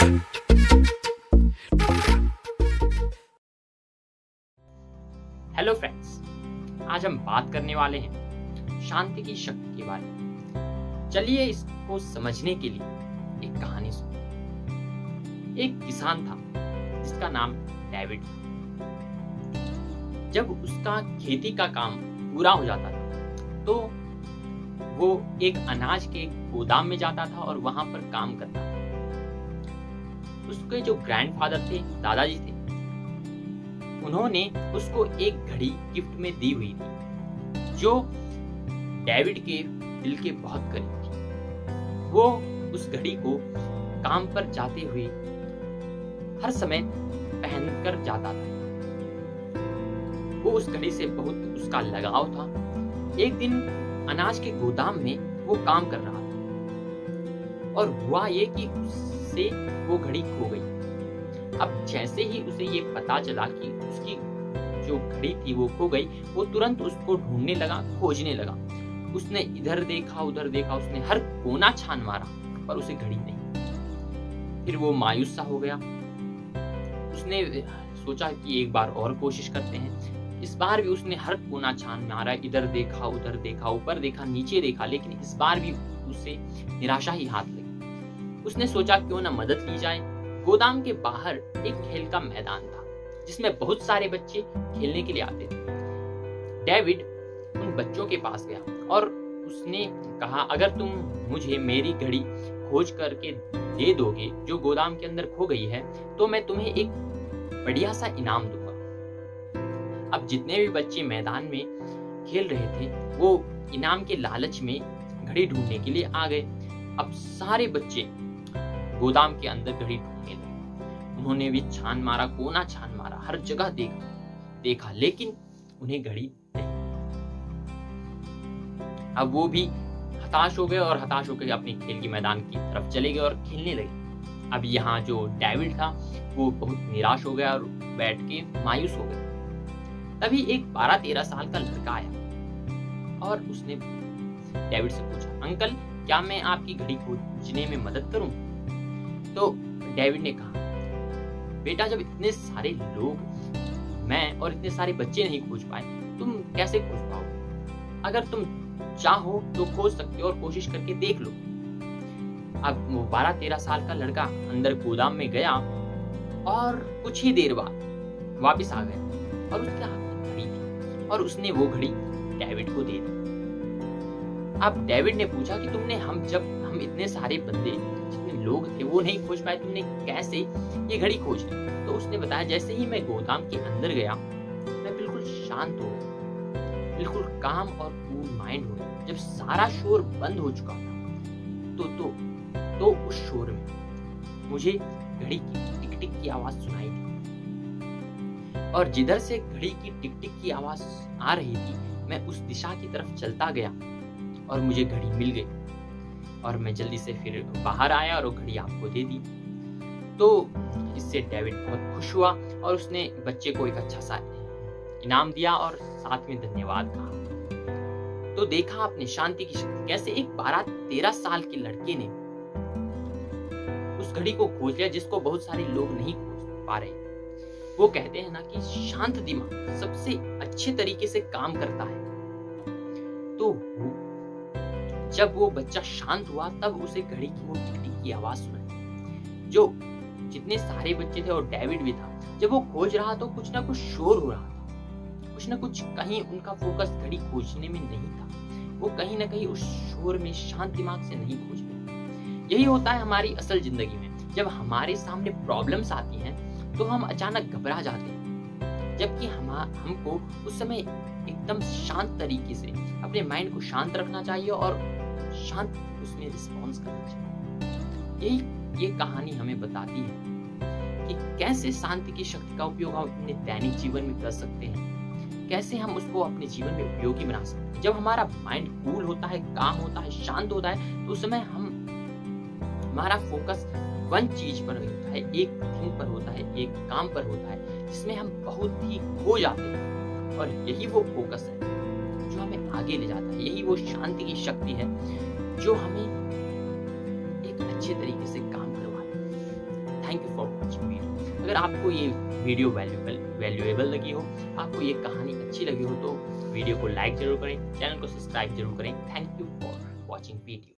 Hello friends, आज हम बात करने वाले हैं शांति की शक्ति के बारे में। चलिए इसको समझने के लिए एक कहानी सुनते। एक किसान था जिसका नाम डेविड था। जब उसका खेती का काम पूरा हो जाता था तो वो एक अनाज के गोदाम में जाता था और वहां पर काम करता था। उसके जो ग्रैंडफादर थे, दादाजी थे, उन्होंने उसको एक घड़ी गिफ्ट में दी हुई थी जो डेविड के दिल के बहुत करीब थी। वो उस घड़ी को काम पर जाते हुए हर समय पहनकर जाता था। वो उस घड़ी से बहुत उसका लगाव था। एक दिन अनाज के गोदाम में वो काम कर रहा था और हुआ ये कि उससे वो घड़ी खो गई। अब जैसे ही उसे ये पता चला कि उसकी जो घड़ी थी वो खो गई, वो तुरंत उसको ढूंढने लगा, खोजने लगा। उसने इधर देखा, उधर देखा, उसने हर कोना छान मारा पर उसे घड़ी नहीं। फिर वो मायूस सा हो गया। उसने सोचा कि एक बार और कोशिश करते हैं। इस बार भी उसने हर कोना छान मारा, इधर देखा, उधर देखा, ऊपर देखा, नीचे देखा, लेकिन इस बार भी उसे निराशा ही हाथ लगी। उसने सोचा क्यों ना मदद ली जाए। गोदाम के बाहर एक खेल का मैदान था जिसमें बहुत सारे बच्चे खेलने के लिए आते थे। डेविड उन बच्चों के पास गया और उसने कहा, अगर तुम मुझे मेरी घड़ी खोज करके दे दोगे जो गोदाम के अंदर खो गई है, तो मैं तुम्हें एक बढ़िया सा इनाम दूंगा। अब जितने भी बच्चे मैदान में खेल रहे थे वो इनाम के लालच में घड़ी ढूंढने के लिए आ गए। अब सारे बच्चे गोदाम के अंदर घड़ी ढूंढने लगे। उन्होंने भी छान मारा, कोना छान मारा, हर जगह देखा, लेकिन उन्हें घड़ी नहीं। अब वो भी हताश हो गए और हताश होकर अपने खेल के मैदान की तरफ चले गए और खेलने लगे। अब यहाँ जो डेविड था वो बहुत निराश हो गया और बैठ के मायूस हो गया। तभी एक 12-13 साल का लड़का आया और उसने डेविड से पूछा, अंकल क्या मैं आपकी घड़ी खोजने में मदद करूं? तो डेविड ने कहा, बेटा जब इतने सारे लोग, मैं और इतने सारे बच्चे नहीं खोज पाए, तुम कैसे खोज पाओगे? अगर तुम चाहो तो खोज सकते हो और कोशिश करके देख लो। अब वो 12-13 साल का लड़का अंदर गोदाम में गया और कुछ ही देर बाद वापस आ गया और उसके हाथ में घड़ी थी और उसने वो घड़ी डेविड को दे दी। अब डेविड ने पूछा कि तुमने हम इतने सारे बंदे, जितने लोग थे वो नहीं खोज पाए, तुमने कैसे ये घड़ी खोज ली? तो उसने बताया, जैसे ही मैं गोदाम के अंदर गया मैं बिल्कुल शांत हो गया, बिल्कुल काम और कूल माइंड हो गया। जब सारा शोर बंद हो चुका था तो उस शोर में मुझे घड़ी की टिक टिक की आवाज सुनाई दी और जिधर से घड़ी की टिक टिक की आवाज आ रही थी मैं उस दिशा की तरफ चलता गया और मुझे घड़ी मिल गई और मैं जल्दी से फिर बाहर आया और वो घड़ी आपको दे दी। तो इससे डेविड बहुत खुश हुआ और उसने बच्चे को एक अच्छा सा इनाम दिया और साथ में धन्यवाद कहा। तो देखा आपने शांति की शक्ति, कैसे एक 12-13 साल के लड़के ने उस घड़ी को खोज लिया जिसको बहुत सारे लोग नहीं खोज पा रहे। वो कहते हैं ना कि शांत दिमाग सबसे अच्छे तरीके से काम करता है। तो जब वो बच्चा शांत हुआ तब उसे घड़ी की वो टिक टिक की आवाज सुनाई। जो जितने सारे बच्चे थे और डेविड भी था, जब वो खोज रहा तो कुछ ना कुछ शोर हो रहा था, कुछ ना कुछ, कहीं उनका फोकस घड़ी खोजने में नहीं था। वो कहीं ना कहीं उस शोर में शांत दिमाग से नहीं खोज पाए। यही होता है हमारी असल जिंदगी में। जब हमारे सामने प्रॉब्लम्स आती हैं तो हम अचानक घबरा जाते हैं, जबकि हमको उस समय एकदम शांत तरीके से अपने माइंड को शांत रखना चाहिए और शांत उसमें रिस्पॉन्स करना चाहिए। ये कहानी हमें बताती है कि कैसे शांति की शक्ति का उपयोग हम अपने दैनिक जीवन में कर सकते हैं, कैसे हम उसको अपने जीवन में उपयोगी बना सकते हैं। जब हमारा माइंड कूल होता है, काम होता है, शांत होता है, तो उस समय हमारा फोकस वन चीज पर होता है, एक थिंग पर होता है, एक काम पर होता है, जिसमें हम बहुत ही खो जाते हैं। और यही वो फोकस है जो हमें आगे ले जाता है। यही वो शांति की शक्ति है जो हमें एक अच्छे तरीके से काम करवाती है। अगर आपको ये वीडियो वैल्यूएबल लगी हो, आपको ये कहानी अच्छी लगी हो तो वीडियो को लाइक जरूर करें, चैनल को सब्सक्राइब जरूर करें। Thank you for watching video.